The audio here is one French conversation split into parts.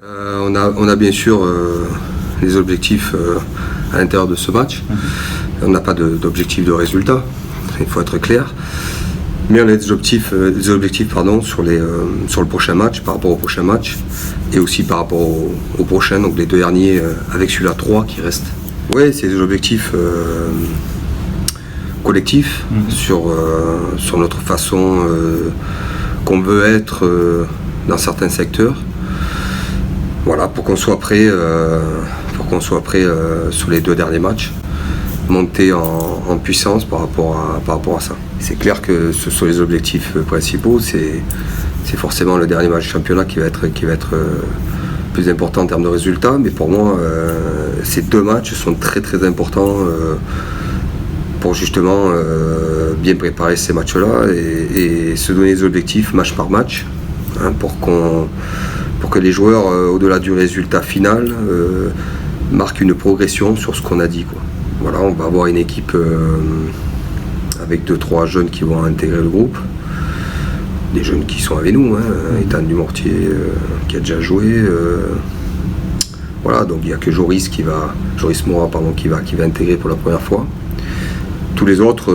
On a bien sûr les objectifs à l'intérieur de ce match. On n'a pas d'objectif de résultat, il faut être clair. Mais on a des objectifs sur le prochain match, par rapport au prochain match, et aussi par rapport au prochain, donc les deux derniers, avec celui-là 3 qui restent. Oui, c'est des objectifs collectifs sur notre façon qu'on veut être dans certains secteurs. Voilà, pour qu'on soit prêt, sur les deux derniers matchs, monter en puissance par rapport à ça. C'est clair que ce sont les objectifs principaux, c'est forcément le dernier match du championnat qui va être plus important en termes de résultats, mais pour moi, ces deux matchs sont très très importants pour justement bien préparer ces matchs-là et se donner des objectifs match par match, hein, pour que les joueurs, au-delà du résultat final, marquent une progression sur ce qu'on a dit, quoi. Voilà, on va avoir une équipe avec 2-3 jeunes qui vont intégrer le groupe. Des jeunes qui sont avec nous, hein, Ethan Dumortier qui a déjà joué. Voilà, donc il n'y a que Joris Mora qui va intégrer pour la première fois. Tous les autres,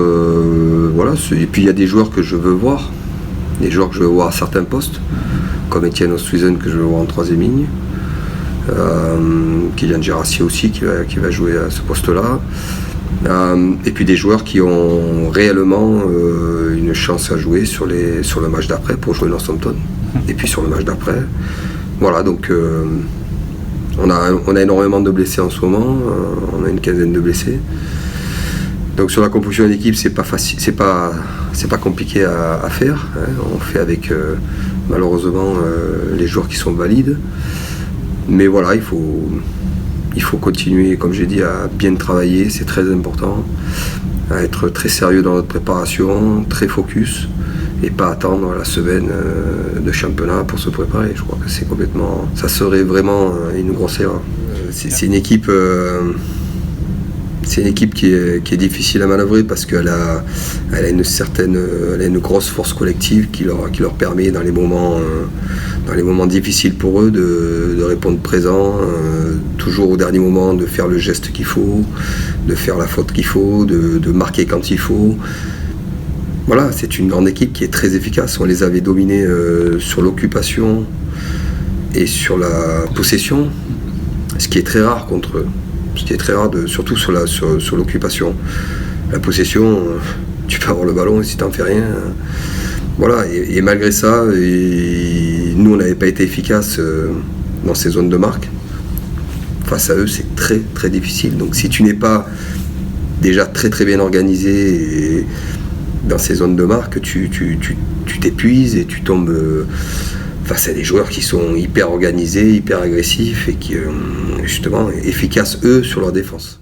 voilà. Et puis il y a des joueurs que je veux voir, à certains postes, comme Etienne Osthuizen que je veux voir en troisième ligne. Kylian Gerassier aussi qui va jouer à ce poste-là. Et puis des joueurs qui ont réellement une chance à jouer sur le match d'après pour jouer Northampton. Et puis sur le match d'après. Voilà, donc on a énormément de blessés en ce moment. On a une quinzaine de blessés. Donc sur la composition d'équipe, c'est pas facile, c'est pas compliqué à faire, hein. On fait avec malheureusement les joueurs qui sont valides. Mais voilà, il faut continuer, comme j'ai dit, à bien travailler, c'est très important, à être très sérieux dans notre préparation, très focus, et pas attendre la semaine de championnat pour se préparer. Je crois que ça serait vraiment une grosse erreur. C'est une équipe qui est difficile à manœuvrer parce qu'elle a une grosse force collective qui leur permet dans les moments difficiles pour eux de répondre présent, toujours au dernier moment de faire le geste qu'il faut, de faire la faute qu'il faut, de marquer quand il faut. Voilà, c'est une grande équipe qui est très efficace. On les avait dominés sur l'occupation et sur la possession, ce qui est très rare contre eux. Ce qui est très rare, surtout sur l'occupation. La possession, tu peux avoir le ballon et si tu n'en fais rien. Voilà, et malgré ça, nous on n'avait pas été efficaces dans ces zones de marque. Face à eux, c'est très très difficile. Donc si tu n'es pas déjà très très bien organisé dans ces zones de marque, tu t'épuises et tu tombes face à des joueurs qui sont hyper organisés, hyper agressifs et qui justement efficaces eux sur leur défense.